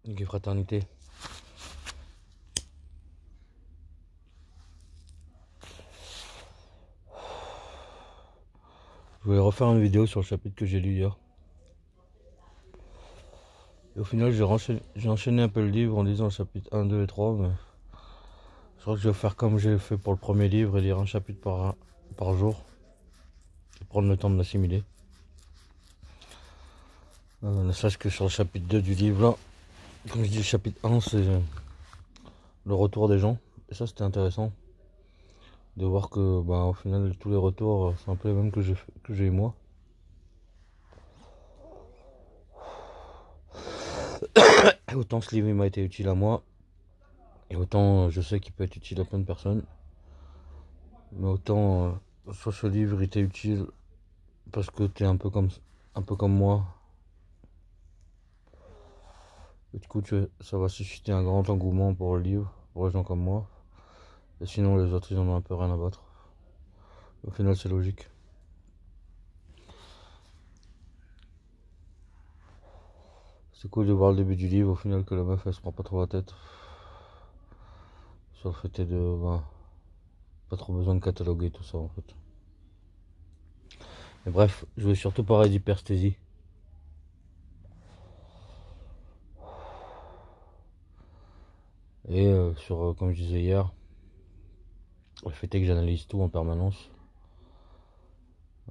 Nickel Fraternité. Je voulais refaire une vidéo sur le chapitre que j'ai lu hier. Et au final, j'ai enchaîné un peu le livre en lisant le chapitre 1, 2 et 3. Mais je crois que je vais faire comme j'ai fait pour le premier livre et lire un chapitre par jour. Et prendre le temps de l'assimiler. Ne serait-ce que sur le chapitre 2 du livre là. Comme je dis, le chapitre 1, c'est le retour des gens. Et ça, c'était intéressant. De voir que, au final, tous les retours sont un peu les mêmes que j'ai eu moi. Et autant ce livre il m'a été utile à moi. Et autant je sais qu'il peut être utile à plein de personnes. Mais autant soit ce livre il t'est utile parce que t'es un peu comme moi. Et du coup ça va susciter un grand engouement pour le livre, pour les gens comme moi. Et sinon les autres ils en ont un peu rien à battre. Au final c'est logique. C'est cool de voir le début du livre au final que la meuf elle se prend pas trop la tête. Sur le fait de pas trop besoin de cataloguer tout ça en fait. Mais bref, je vais surtout parler d'hypersthésie. Et comme je disais hier, le fait est que j'analyse tout en permanence.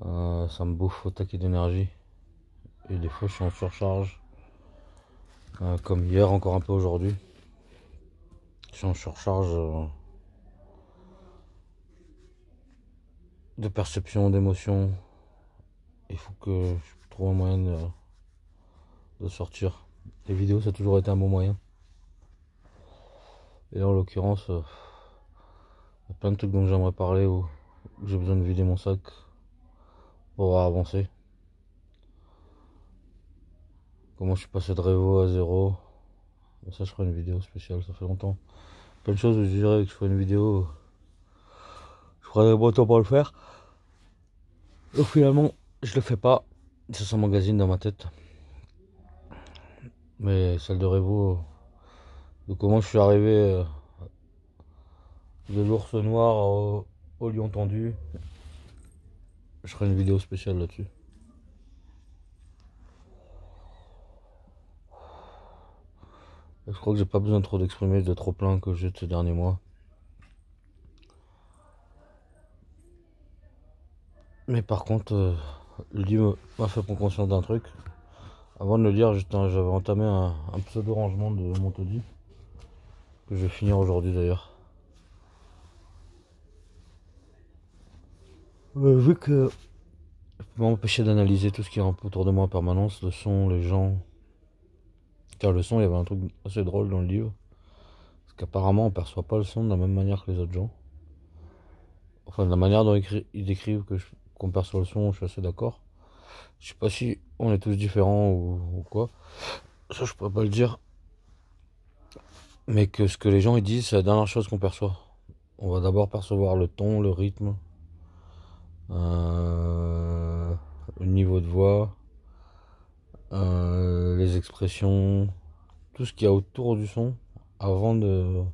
Ça me bouffe au taquet d'énergie. Et des fois je suis en surcharge. Comme hier, encore un peu aujourd'hui. Je suis en surcharge de perception, d'émotion. Il faut que je trouve un moyen de sortir. Les vidéos ça a toujours été un bon moyen. Et là en l'occurrence, il y a plein de trucs dont j'aimerais parler où j'ai besoin de vider mon sac pour pouvoir avancer. Comment je suis passé de Revo à 0. Mais ça je ferai une vidéo spéciale, ça fait longtemps. Plein de choses où je dirais que je ferai une vidéo. Je prendrai mon temps pour le faire. Donc finalement je le fais pas. Ça s'emmagasine dans ma tête. Mais celle de Revo, de comment je suis arrivé de l'ours noir au lion tendu, je ferai une vidéo spéciale là-dessus. Je crois que j'ai pas besoin trop d'exprimer de trop plein que j'ai de ces derniers mois. Mais par contre, le livre m'a fait prendre conscience d'un truc. Avant de le lire, j'avais entamé un pseudo rangement de mon taudis que je vais finir aujourd'hui d'ailleurs. Vu que je peux m'empêcher d'analyser tout ce qui est un peu autour de moi en permanence, le son, les gens. Car le son, il y avait un truc assez drôle dans le livre. Parce qu'apparemment, on perçoit pas le son de la même manière que les autres gens. Enfin, de la manière dont ils décrivent qu'on perçoit le son, je suis assez d'accord. Je sais pas si on est tous différents ou quoi. Ça, je pourrais pas le dire. Mais que ce que les gens ils disent, c'est la dernière chose qu'on perçoit. On va d'abord percevoir le ton, le rythme, euh, le niveau de voix, les expressions, tout ce qu'il y a autour du son avant de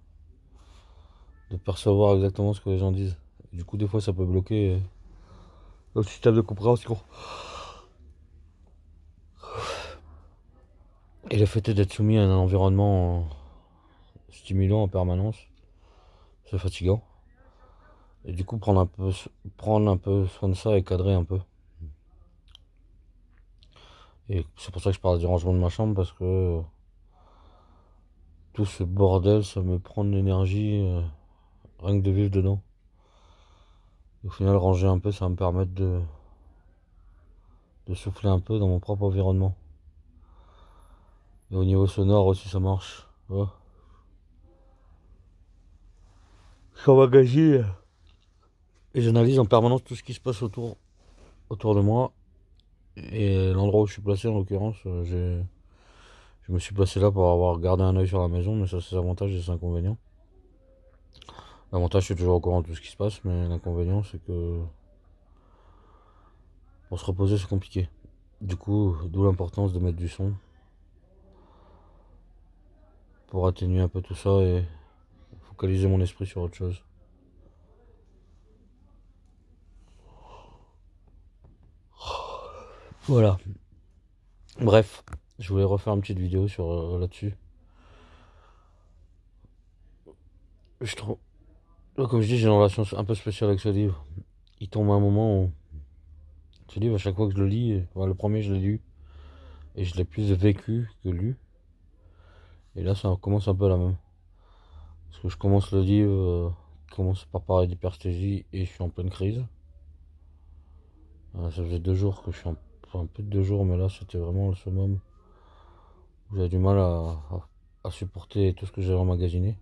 percevoir exactement ce que les gens disent. Et du coup, des fois, ça peut bloquer le système de compréhension. Et le fait d'être soumis à un environnement stimulant en permanence, c'est fatigant. Et du coup, prendre un peu soin de ça et cadrer un peu. Et c'est pour ça que je parle du rangement de ma chambre, parce que tout ce bordel, ça me prend de l'énergie rien que de vivre dedans. Et au final, ranger un peu, ça va me permettre de souffler un peu dans mon propre environnement. Et au niveau sonore aussi, ça marche. Ouais. Ça m'engage. Et j'analyse en permanence tout ce qui se passe autour de moi. Et l'endroit où je suis placé, en l'occurrence, je me suis placé là pour avoir gardé un œil sur la maison, mais ça, c'est ses avantages et ses inconvénients. L'avantage, c'est toujours au courant de tout ce qui se passe, mais l'inconvénient, c'est que pour se reposer, c'est compliqué. Du coup, d'où l'importance de mettre du son. pour atténuer un peu tout ça et focaliser mon esprit sur autre chose. Voilà. Bref, je voulais refaire une petite vidéo sur là-dessus. Je trouve, comme je dis, j'ai une relation un peu spéciale avec ce livre. Il tombe à un moment où ce livre, à chaque fois que je le lis, le premier je l'ai lu et je l'ai plus vécu que lu. Et là, ça commence un peu la même. Parce que je commence le livre, commence par parler d'hypersthésie et je suis en pleine crise. Ça faisait 2 jours que je suis enfin, plus de 2 jours, mais là c'était vraiment le summum où j'avais du mal à supporter tout ce que j'avais emmagasiné.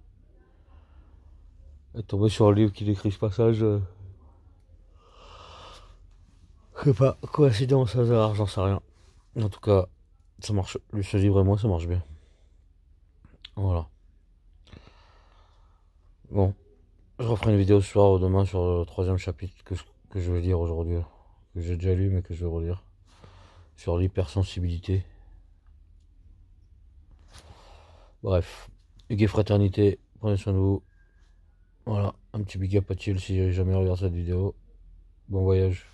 Et tomber sur un livre qui décrit ce passage, je sais pas, coïncidence, hasard, j'en sais rien. En tout cas, ça marche. Ce livre et moi, ça marche bien. Voilà. Bon, je referai une vidéo ce soir ou demain sur le 3e chapitre que je vais lire aujourd'hui. Que j'ai déjà lu, mais que je vais relire. Sur l'hypersensibilité. Bref, Hugues et Fraternité, prenez soin de vous. Voilà, un petit big up à Thiel si jamais regarde cette vidéo. Bon voyage.